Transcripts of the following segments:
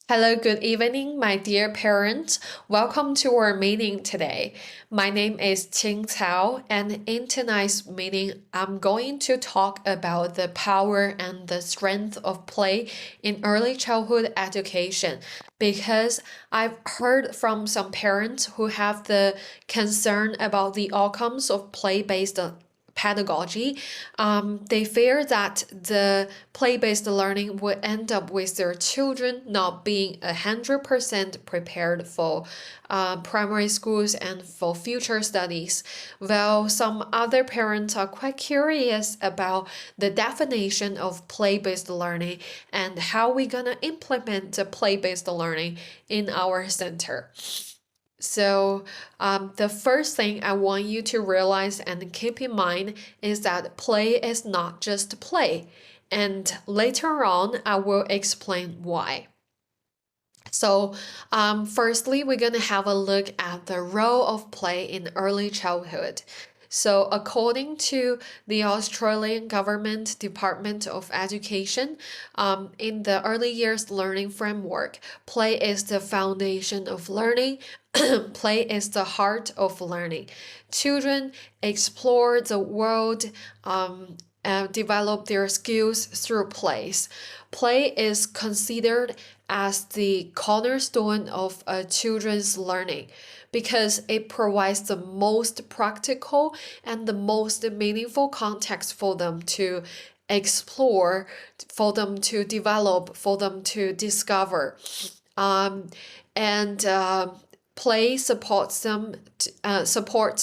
Hello, good evening, my dear parents. Welcome to our meeting today. My name is Qing Cao, and in tonight's meeting, I'm going to talk about the power and the strength of play in early childhood education because I've heard from some parents who have the concern about the outcomes of play-based pedagogy. They fear that the play-based learning would end up with their children not being 100% prepared for primary schools and for future studies. While some other parents are quite curious about the definition of play-based learning and how we're gonna implement the play-based learning in our center. So, the first thing I want you to realize and keep in mind is that play is not just play. And later on, I will explain why. So, firstly, we're going to have a look at the role of play in early childhood. So, according to the Australian Government Department of Education, in the Early Years Learning Framework, play is the foundation of learning. Play is the heart of learning. Children explore the world, develop their skills through plays. Play is considered as the cornerstone of a children's learning because it provides the most practical and the most meaningful context for them to explore, for them to develop, for them to discover. And Play supports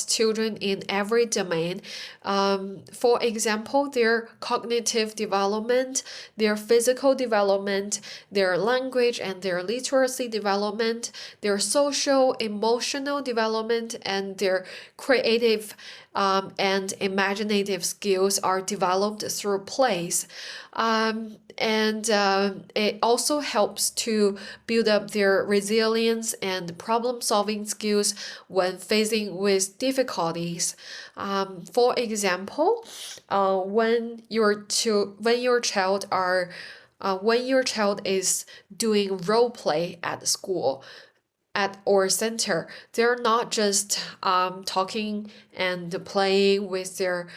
children in every domain. For example, their cognitive development, their physical development, their language and their literacy development, their social, emotional development, and their creative and imaginative skills are developed through plays. It also helps to build up their resilience and problem-solving skills when facing with difficulties. For example, when your child is doing role play at school, at our center, they're not just talking and playing with their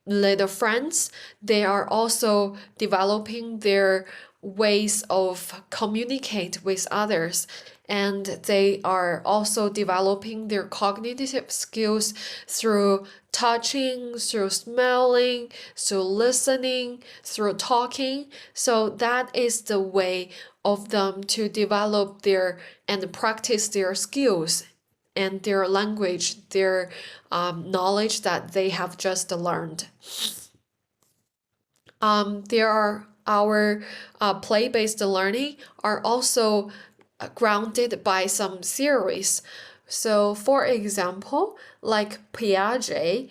little friends, they are also developing their ways of communicate with others, and they are also developing their cognitive skills through touching, through smelling, through listening, through talking. So that is the way of them to develop their and practice their skills and their language, their knowledge that they have just learned. There are our play-based learning are also grounded by some theories. So, for example, like Piaget,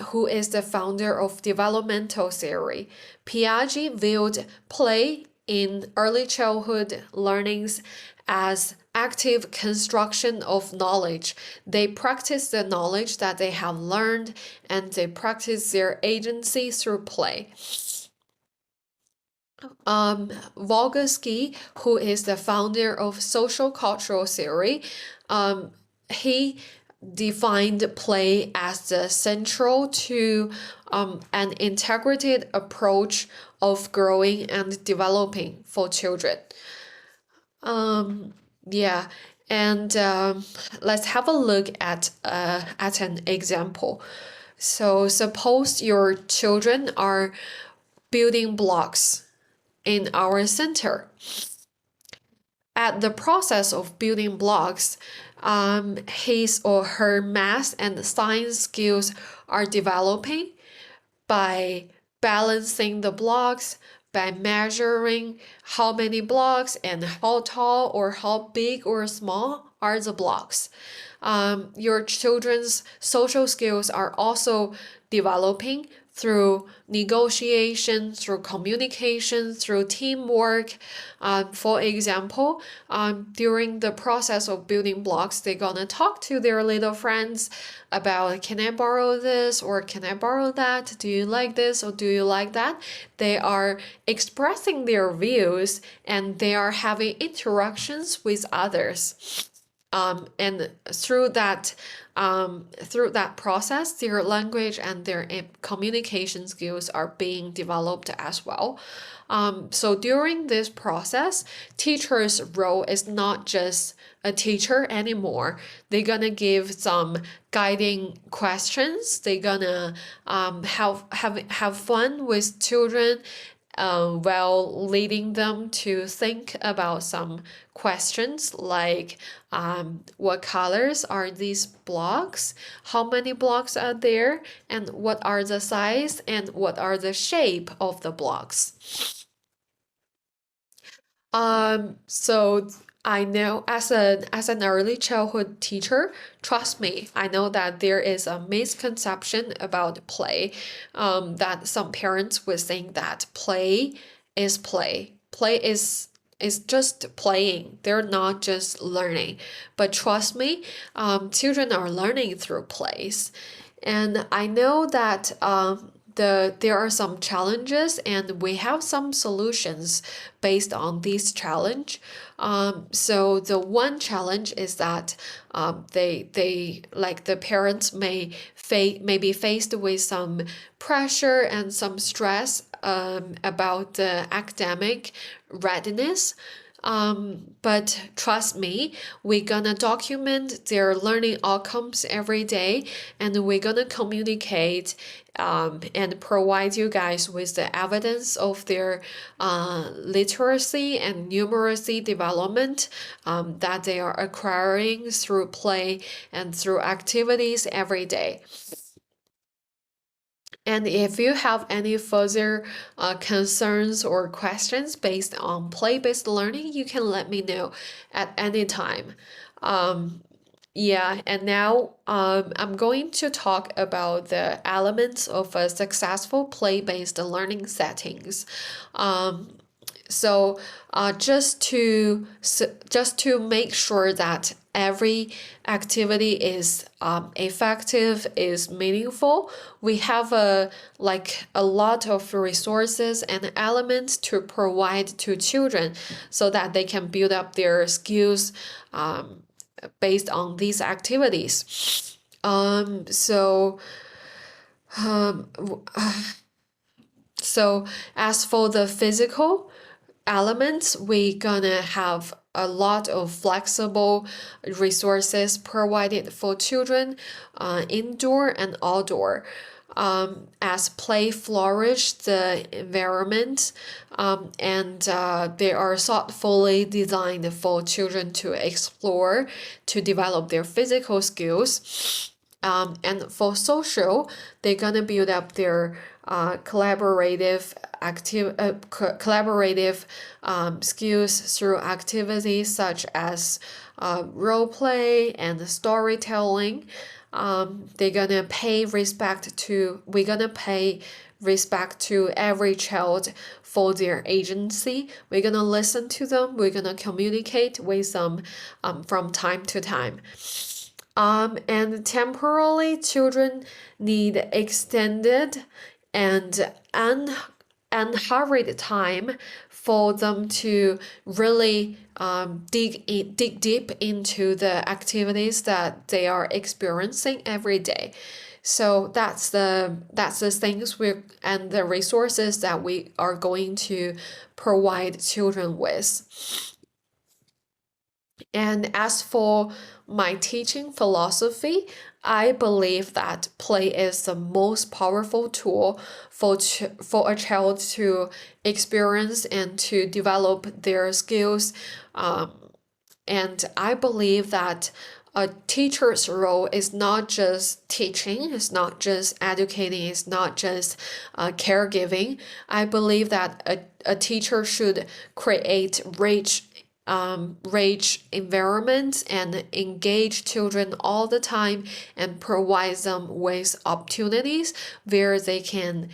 who is the founder of developmental theory, Piaget viewed play in early childhood learnings as active construction of knowledge. They practice the knowledge that they have learned and they practice their agency through play. Vygotsky, who is the founder of social cultural theory, he defined play as the central to an integrated approach of growing and developing for children. Yeah, and let's have a look at an example. So suppose your children are building blocks in our center. At the process of building blocks, his or her math and science skills are developing by balancing the blocks, by measuring how many blocks and how tall or how big or small are the blocks. Your children's social skills are also developing through negotiation, through communication, through teamwork. For example, during the process of building blocks, they're gonna talk to their little friends about, can I borrow this or can I borrow that? Do you like this or do you like that? They are expressing their views and they are having interactions with others. And through that process, their language and their communication skills are being developed as well. So during this process, teacher's role is not just a teacher anymore. They're gonna give some guiding questions. They're gonna have fun with children while leading them to think about some questions like what colors are these blocks, how many blocks are there, and what are the size and what are the shape of the blocks. So I know as an early childhood teacher, trust me, I know that there is a misconception about play, that some parents would think that play is play. Play is just playing. They're not just learning. But trust me, children are learning through plays. And I know that there are some challenges and we have some solutions based on this challenge. So the one challenge is that they like the parents may be faced with some pressure and some stress about the academic readiness. But trust me, we're gonna document their learning outcomes every day and we're gonna communicate and provide you guys with the evidence of their literacy and numeracy development that they are acquiring through play and through activities every day. And if you have any further concerns or questions based on play-based learning, you can let me know at any time. Yeah, and now I'm going to talk about the elements of a successful play-based learning settings. So just to make sure that every activity is effective, is meaningful, we have a lot of resources and elements to provide to children so that they can build up their skills based on these activities. So as for the physical elements, we're gonna have a lot of flexible resources provided for children, indoor and outdoor. As play flourish the environment, and they are thoughtfully designed for children to explore, to develop their physical skills. And for social, they're gonna build up their collaborative skills through activities such as role play and storytelling. We're gonna pay respect to every child for their agency. We're gonna listen to them. We're gonna communicate with them from time to time. And temporarily, children need extended and unhurried time for them to really dig deep into the activities that they are experiencing every day. So that's the things and the resources that we are going to provide children with. And as for my teaching philosophy, I believe that play is the most powerful tool for a child to experience and to develop their skills. And I believe that a teacher's role is not just teaching, it's not just educating, it's not just caregiving. I believe that a teacher should create rich rich environment and engage children all the time and provide them with opportunities where they can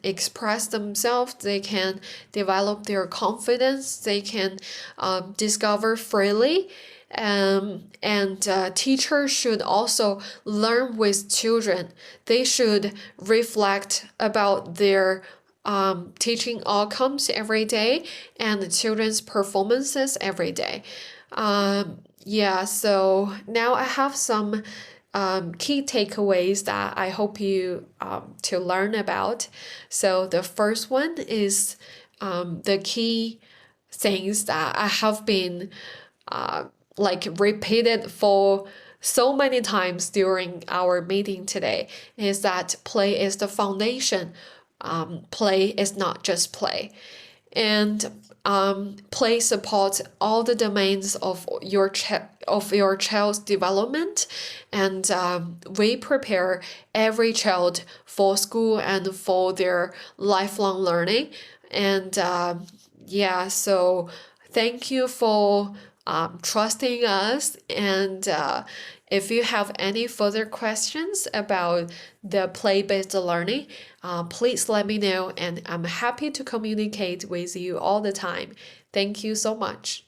express themselves, they can develop their confidence, they can discover freely. And teachers should also learn with children. They should reflect about their teaching outcomes every day and the children's performances every day. Yeah, so now I have some key takeaways that I hope you to learn about. So the first one is the key things that I have been like repeated for so many times during our meeting today is that play is the foundation. Play is not just play. And play supports all the domains of your child's development, and we prepare every child for school and for their lifelong learning. And yeah, so thank you for trusting us. And if you have any further questions about the play-based learning, please let me know, and I'm happy to communicate with you all the time. Thank you so much.